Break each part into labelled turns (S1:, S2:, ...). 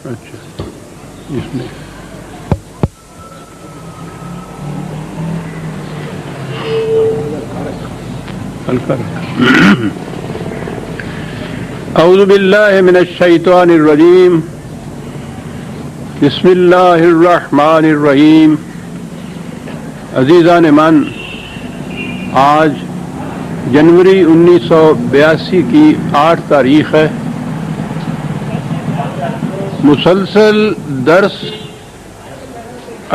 S1: اچھا اس میں ہلکا اعوذ باللہ من الشیطان الرجیم بسم اللہ الرحمن الرحیم. عزیزان من، آج جنوری 1982 کی 8 تاریخ ہے. مسلسل درس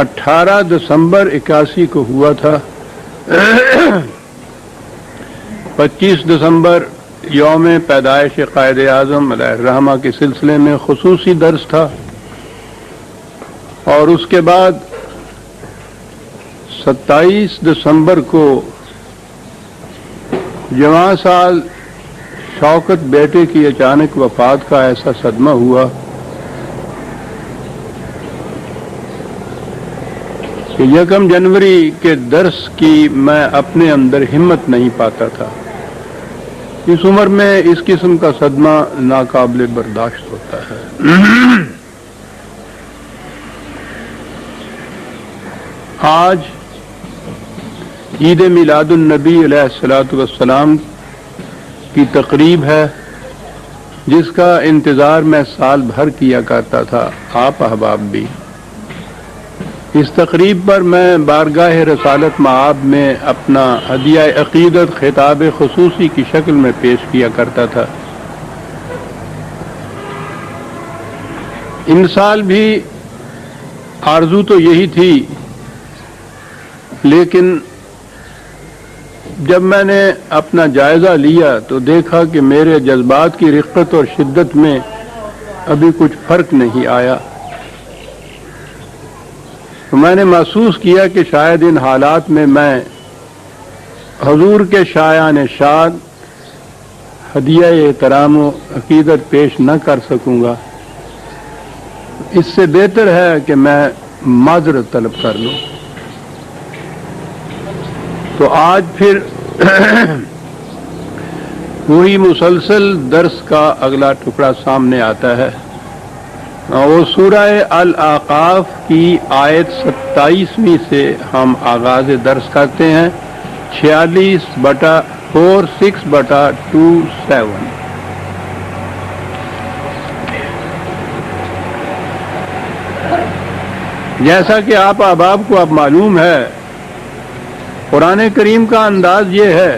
S1: 18 دسمبر 81 کو ہوا تھا. 25 دسمبر یوم پیدائش قائد اعظم علیہ الرحمہ کے سلسلے میں خصوصی درس تھا، اور اس کے بعد 27 دسمبر کو جواں سال شوکت بیٹے کی اچانک وفات کا ایسا صدمہ ہوا کہ 1 جنوری کے درس کی میں اپنے اندر ہمت نہیں پاتا تھا. اس عمر میں اس قسم کا صدمہ ناقابل برداشت ہوتا ہے. آج عید میلاد النبی علیہ الصلوۃ والسلام کی تقریب ہے، جس کا انتظار میں سال بھر کیا کرتا تھا، آپ احباب بھی. اس تقریب پر میں بارگاہ رسالت مآب میں اپنا ہدیہ عقیدت خطاب خصوصی کی شکل میں پیش کیا کرتا تھا. ان سال بھی آرزو تو یہی تھی، لیکن جب میں نے اپنا جائزہ لیا تو دیکھا کہ میرے جذبات کی رقت اور شدت میں ابھی کچھ فرق نہیں آیا. تو میں نے محسوس کیا کہ شاید ان حالات میں حضور کے شایان شاد ہدیہ احترام و عقیدت پیش نہ کر سکوں گا. اس سے بہتر ہے کہ میں معذرت طلب کر لوں. تو آج پھر وہی مسلسل درس کا اگلا ٹکڑا سامنے آتا ہے. وہ سورہ الاعقاف کی آیت 27ویں سے ہم آغاز درس کرتے ہیں. 46/4 6/27. جیسا کہ آپ احباب کو اب معلوم ہے، قرآن کریم کا انداز یہ ہے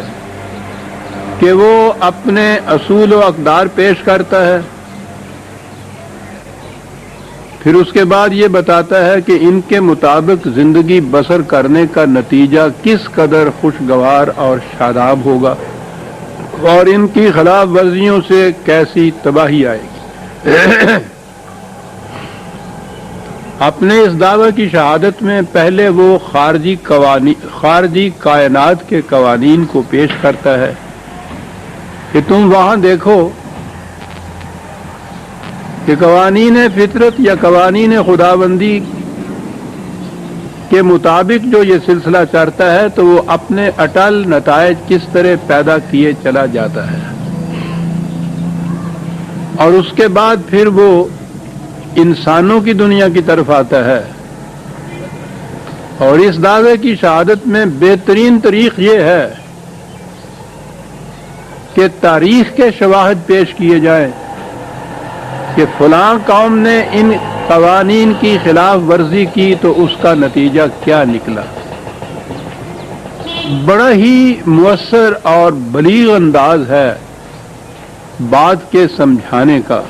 S1: کہ وہ اپنے اصول و اقدار پیش کرتا ہے، پھر اس کے بعد یہ بتاتا ہے کہ ان کے مطابق زندگی بسر کرنے کا نتیجہ کس قدر خوشگوار اور شاداب ہوگا، اور ان کی خلاف ورزیوں سے کیسی تباہی آئے گی. اپنے اس دعوے کی شہادت میں پہلے وہ خارجی کائنات کے قوانین کو پیش کرتا ہے کہ تم وہاں دیکھو کہ قوانین فطرت یا قوانین خداوندی کے مطابق جو یہ سلسلہ چلتا ہے تو وہ اپنے اٹل نتائج کس طرح پیدا کیے چلا جاتا ہے. اور اس کے بعد پھر وہ انسانوں کی دنیا کی طرف آتا ہے، اور اس دعوے کی شہادت میں بہترین طریق یہ ہے کہ تاریخ کے شواہد پیش کیے جائیں کہ فلاں قوم نے ان قوانین کی خلاف ورزی کی تو اس کا نتیجہ کیا نکلا. بڑا ہی مؤثر اور بلیغ انداز ہے بات کے سمجھانے کا.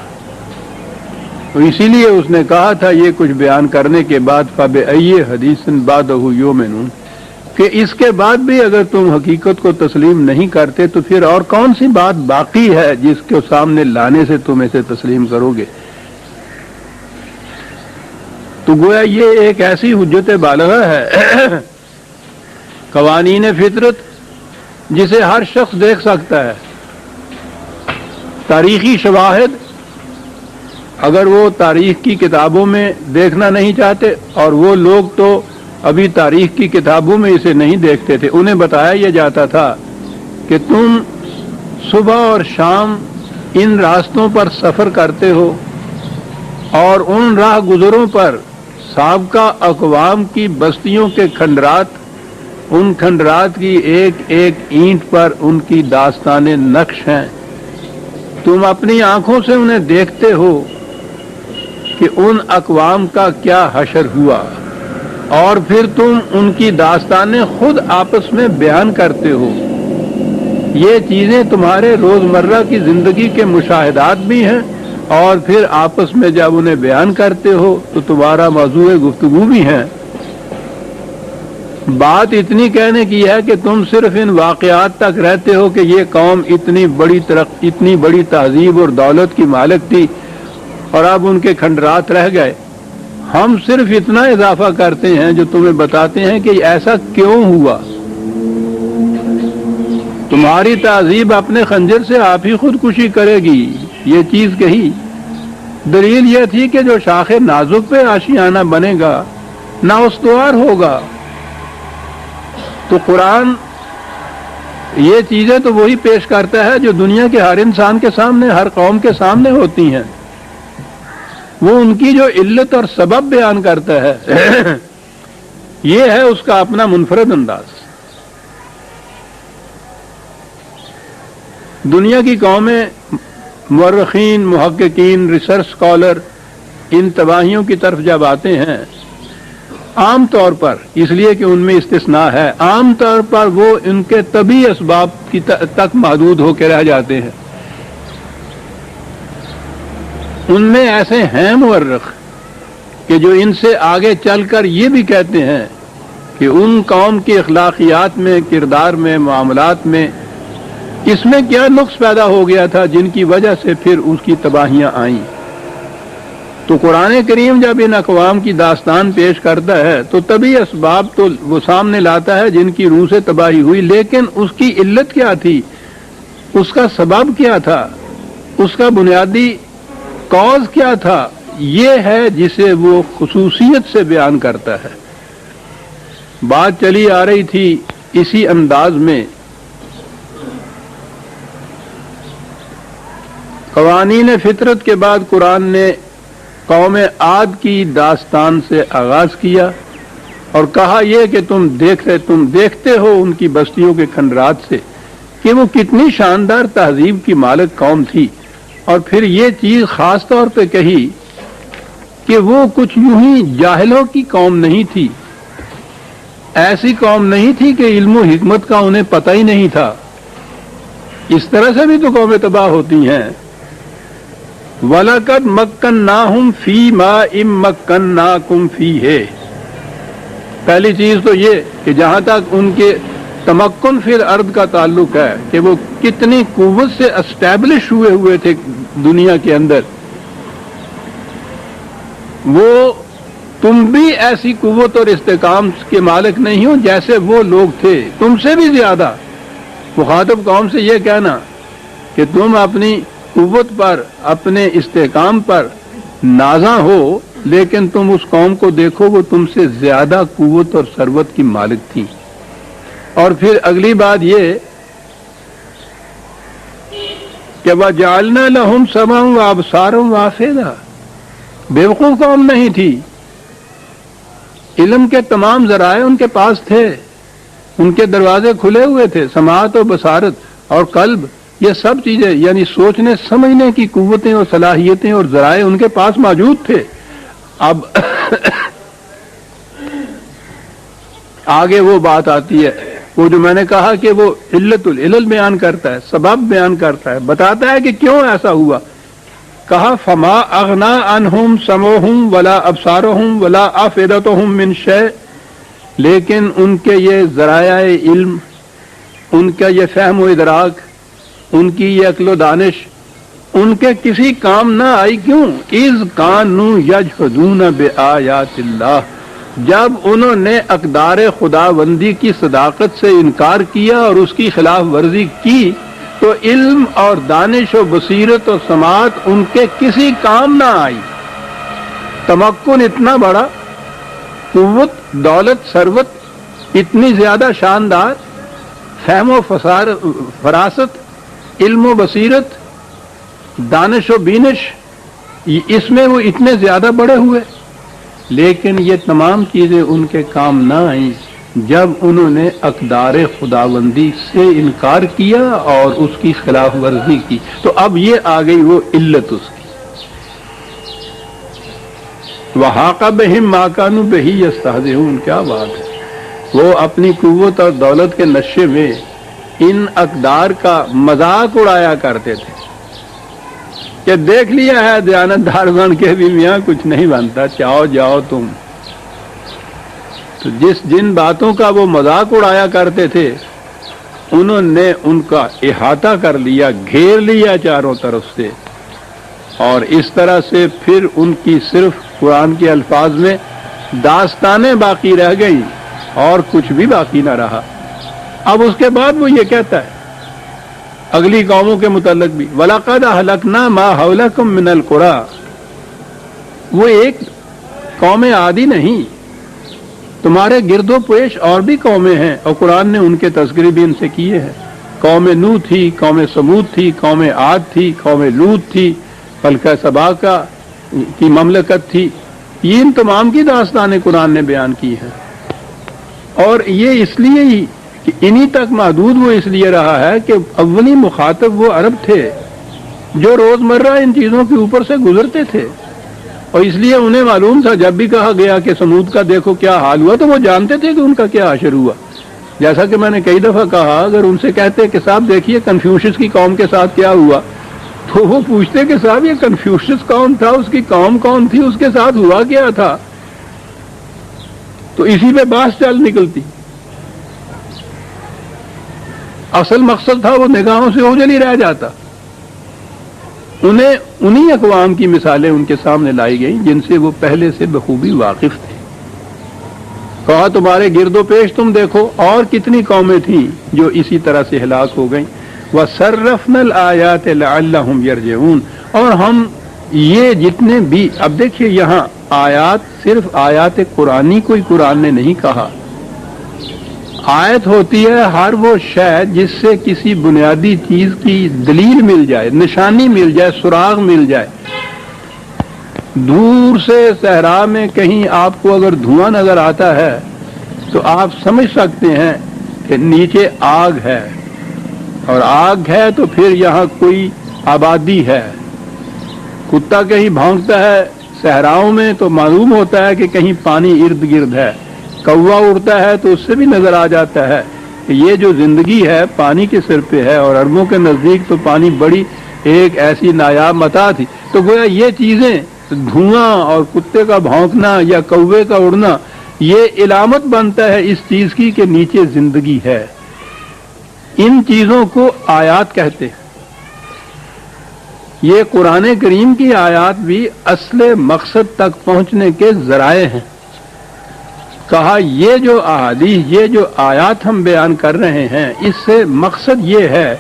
S1: تو اسی لیے اس نے کہا تھا یہ کچھ بیان کرنے کے بعد فَبِأَيِّ حَدِيثٍ بَعْدَهُ يُؤْمِنُونَ، کہ اس کے بعد بھی اگر تم حقیقت کو تسلیم نہیں کرتے تو پھر اور کون سی بات باقی ہے جس کے سامنے لانے سے تم اسے تسلیم کرو گے. تو گویا یہ ایک ایسی حجت بالغہ ہے، قوانین فطرت جسے ہر شخص دیکھ سکتا ہے. تاریخی شواہد اگر وہ تاریخ کی کتابوں میں دیکھنا نہیں چاہتے، اور وہ لوگ تو ابھی تاریخ کی کتابوں میں اسے نہیں دیکھتے تھے، انہیں بتایا یہ جاتا تھا کہ تم صبح اور شام ان راستوں پر سفر کرتے ہو اور ان راہ گزروں پر سابقہ اقوام کی بستیوں کے کھنڈرات، ان کھنڈرات کی ایک ایک اینٹ پر ان کی داستانیں نقش ہیں۔ تم اپنی آنکھوں سے انہیں دیکھتے ہو کہ ان اقوام کا کیا حشر ہوا، اور پھر تم ان کی داستانیں خود آپس میں بیان کرتے ہو۔ یہ چیزیں تمہارے روزمرہ کی زندگی کے مشاہدات بھی ہیں، اور پھر آپس میں جب انہیں بیان کرتے ہو تو تمہارا موضوع گفتگو بھی ہیں۔ بات اتنی کہنے کی ہے کہ تم صرف ان واقعات تک رہتے ہو کہ یہ قوم اتنی بڑی تہذیب اور دولت کی مالک تھی اور اب ان کے کھنڈرات رہ گئے۔ ہم صرف اتنا اضافہ کرتے ہیں جو تمہیں بتاتے ہیں کہ ایسا کیوں ہوا۔ تمہاری تہذیب اپنے خنجر سے آپ ہی خودکشی کرے گی، یہ چیز کہی۔ دلیل یہ تھی کہ جو شاخ نازک پہ آشیانہ بنے گا نہ استوار ہوگا۔ تو قرآن یہ چیزیں تو وہی پیش کرتا ہے جو دنیا کے ہر انسان کے سامنے، ہر قوم کے سامنے ہوتی ہیں۔ وہ ان کی جو علت اور سبب بیان کرتا ہے یہ ہے اس کا اپنا منفرد انداز۔ دنیا کی قومیں، مورخین، محققین، ریسرچ اسکالر ان تباہیوں کی طرف جب آتے ہیں، عام طور پر، اس لیے کہ ان میں استثناء ہے، عام طور پر وہ ان کے طبعی اسباب کی تک محدود ہو کے رہ جاتے ہیں۔ ان میں ایسے ہیں مورخ کہ جو ان سے آگے چل کر یہ بھی کہتے ہیں کہ ان قوم کی اخلاقیات میں، کردار میں، معاملات میں اس میں کیا نقص پیدا ہو گیا تھا جن کی وجہ سے پھر اس کی تباہیاں آئیں۔ تو قرآن کریم جب ان اقوام کی داستان پیش کرتا ہے تو طبعی اسباب تو وہ سامنے لاتا ہے جن کی روح سے تباہی ہوئی، لیکن اس کی علت کیا تھی، اس کا سبب کیا تھا، اس کا بنیادی کاز کیا تھا، یہ ہے جسے وہ خصوصیت سے بیان کرتا ہے۔ بات چلی آ رہی تھی اسی انداز میں، قوانین فطرت کے بعد قرآن نے قوم عاد کی داستان سے آغاز کیا اور کہا یہ کہ تم دیکھتے ہو ان کی بستیوں کے کھنڈرات سے کہ وہ کتنی شاندار تہذیب کی مالک قوم تھی، اور پھر یہ چیز خاص طور پہ کہی کہ وہ کچھ یوں ہی جاہلوں کی قوم نہیں تھی، ایسی قوم نہیں تھی کہ علم و حکمت کا انہیں پتہ ہی نہیں تھا۔ اس طرح سے بھی تو قومیں تباہ ہوتی ہیں۔ وَلَقَدْ مَكَّنَّاهُمْ فِي مَاءٍ مَكَّنَّاكُمْ فِيهِ، پہلی چیز تو یہ کہ جہاں تک ان کے تمکن فی الارض کا تعلق ہے کہ وہ کتنی قوت سے اسٹیبلش ہوئے تھے دنیا کے اندر، وہ تم بھی ایسی قوت اور استحکام کے مالک نہیں ہو جیسے وہ لوگ تھے، تم سے بھی زیادہ۔ مخاطب قوم سے یہ کہنا کہ تم اپنی قوت پر، اپنے استحکام پر نازاں ہو، لیکن تم اس قوم کو دیکھو وہ تم سے زیادہ قوت اور ثروت کی مالک تھی۔ اور پھر اگلی بات یہ کہ وَجَعَلْنَا لَهُمْ سَمْعًا وَأَبْصَارًا وَأَفْئِدَةً، بیوقوف قوم نہیں تھی، علم کے تمام ذرائع ان کے پاس تھے، ان کے دروازے کھلے ہوئے تھے، سماعت و بصارت اور قلب، یہ سب چیزیں یعنی سوچنے سمجھنے کی قوتیں اور صلاحیتیں اور ذرائع ان کے پاس موجود تھے۔ اب آگے وہ بات آتی ہے، وہ جو میں نے کہا کہ وہ علت العلل بیان کرتا ہے، سبب بیان کرتا ہے، بتاتا ہے کہ کیوں ایسا ہوا۔ کہا فما اغنا عنہم سمعہم ولا ابصارہم ولا افئدتہم من شیء، لیکن ان کے یہ ذرائع علم، ان کا یہ فہم و ادراک، ان کی یہ عقل و دانش ان کے کسی کام نہ آئی۔ کیوں؟ اذ کانوا یجحدون بآیات اللہ، جب انہوں نے اقدار خداوندی کی صداقت سے انکار کیا اور اس کی خلاف ورزی کی، تو علم اور دانش و بصیرت و سماعت ان کے کسی کام نہ آئی۔ تمکن اتنا بڑا، قوت، دولت، ثروت اتنی زیادہ شاندار، فہم و فراست، علم و بصیرت، دانش و بینش، اس میں وہ اتنے زیادہ بڑے ہوئے، لیکن یہ تمام چیزیں ان کے کام نہ آئیں جب انہوں نے اقدار خداوندی سے انکار کیا اور اس کی خلاف ورزی کی، تو اب یہ آ گئی وہ علت اس کی۔ وَحَاقَ بِهِم مَّا كَانُوا بِهِ يَسْتَهْزِئُونَ، کیا بات ہے، وہ اپنی قوت اور دولت کے نشے میں ان اقدار کا مذاق اڑایا کرتے تھے کہ دیکھ لیا ہے دیانتدار بن کے بھی میاں کچھ نہیں بنتا، چاہو جاؤ تم۔ تو جن باتوں کا وہ مذاق اڑایا کرتے تھے انہوں نے ان کا احاطہ کر لیا، گھیر لیا چاروں طرف سے، اور اس طرح سے پھر ان کی صرف قرآن کے الفاظ میں داستانیں باقی رہ گئیں اور کچھ بھی باقی نہ رہا۔ اب اس کے بعد وہ یہ کہتا ہے اگلی قوموں کے متعلق بھی، وَلَقَدْ أَهْلَكْنَا مَا حَوْلَكُمْ مِنَ الْقُرَىٰ، وہ ایک قوم عادی نہیں، تمہارے گرد و پیش اور بھی قومیں ہیں، اور قرآن نے ان کے تذکرے بھی ان سے کیے ہیں۔ قوم نوح تھی، قوم سمود تھی، قوم عاد تھی، قوم لوط تھی، فلکہ سبا کی مملکت تھی، یہ ان تمام کی داستانیں قرآن نے بیان کی ہیں۔ اور یہ اس لیے ہی کہ انہی تک محدود وہ اس لیے رہا ہے کہ اولی مخاطب وہ عرب تھے جو روزمرہ ان چیزوں کے اوپر سے گزرتے تھے، اور اس لیے انہیں معلوم تھا جب بھی کہا گیا کہ سمود کا دیکھو کیا حال ہوا تو وہ جانتے تھے کہ ان کا کیا حشر ہوا۔ جیسا کہ میں نے کئی دفعہ کہا، اگر ان سے کہتے کہ صاحب دیکھیے کنفیوشس کی قوم کے ساتھ کیا ہوا، تو وہ پوچھتے کہ صاحب یہ کنفیوشس کون تھا، اس کی قوم کون تھی، اس کے ساتھ ہوا کیا تھا، تو اسی پہ بحث چل نکلتی۔ اصل مقصد تھا وہ نگاہوں سے اوجھل ہی رہ جاتا۔ انہیں انہی اقوام کی مثالیں ان کے سامنے لائی گئیں جن سے وہ پہلے سے بخوبی واقف تھے۔ کہا تمہارے گرد و پیش تم دیکھو اور کتنی قومیں تھیں جو اسی طرح سے ہلاک ہو گئیں۔ وَصَرَّفْنَا الْآيَاتِ لَعَلَّهُمْ يَرْجِعُونَ، اور ہم یہ جتنے بھی، اب دیکھیے یہاں آیات صرف آیات قرآنی کوئی قرآن نے نہیں کہا، آیت ہوتی ہے ہر وہ شے جس سے کسی بنیادی چیز کی دلیل مل جائے، نشانی مل جائے، سراغ مل جائے۔ دور سے صحرا میں کہیں آپ کو اگر دھواں نظر آتا ہے تو آپ سمجھ سکتے ہیں کہ نیچے آگ ہے، اور آگ ہے تو پھر یہاں کوئی آبادی ہے۔ کتا کہیں بھونکتا ہے صحراؤں میں تو معلوم ہوتا ہے کہ کہیں پانی ارد گرد ہے، کوا اڑتا ہے تو اس سے بھی نظر آ جاتا ہے کہ یہ جو زندگی ہے پانی کے سر پہ ہے، اور عربوں کے نزدیک تو پانی بڑی ایک ایسی نایاب متاع تھی۔ تو گویا یہ چیزیں، دھواں اور کتے کا بھونکنا یا کوے کا اڑنا، یہ علامت بنتا ہے اس چیز کی کہ نیچے زندگی ہے۔ ان چیزوں کو آیات کہتے ہیں۔ یہ قرآن کریم کی آیات بھی اصل مقصد تک پہنچنے کے ذرائع ہیں۔ کہا یہ جو احادیث، یہ جو آیات ہم بیان کر رہے ہیں، اس سے مقصد یہ ہے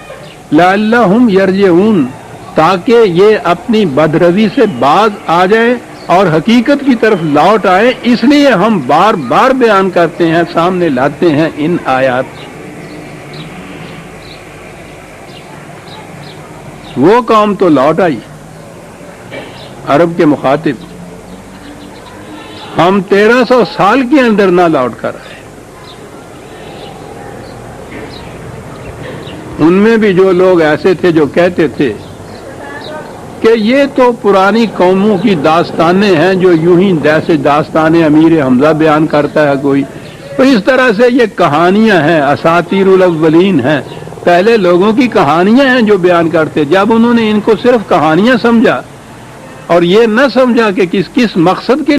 S1: لعلہم یرجعون، تاکہ یہ اپنی بدروی سے باز آ جائیں اور حقیقت کی طرف لوٹ آئیں۔ اس لیے ہم بار بار بیان کرتے ہیں، سامنے لاتے ہیں ان آیات۔ وہ قوم تو لوٹ آئی، عرب کے مخاطب، ہم 1300 سال کے اندر نہ لوٹ کر آئے۔ ان میں بھی جو لوگ ایسے تھے جو کہتے تھے کہ یہ تو پرانی قوموں کی داستانیں ہیں جو یوں ہی جیسے داستان امیر حمزہ بیان کرتا ہے کوئی، تو اس طرح سے یہ کہانیاں ہیں، اساطیر الاولین ہیں، پہلے لوگوں کی کہانیاں ہیں جو بیان کرتے۔ جب انہوں نے ان کو صرف کہانیاں سمجھا اور یہ نہ سمجھا کہ کس مقصد کے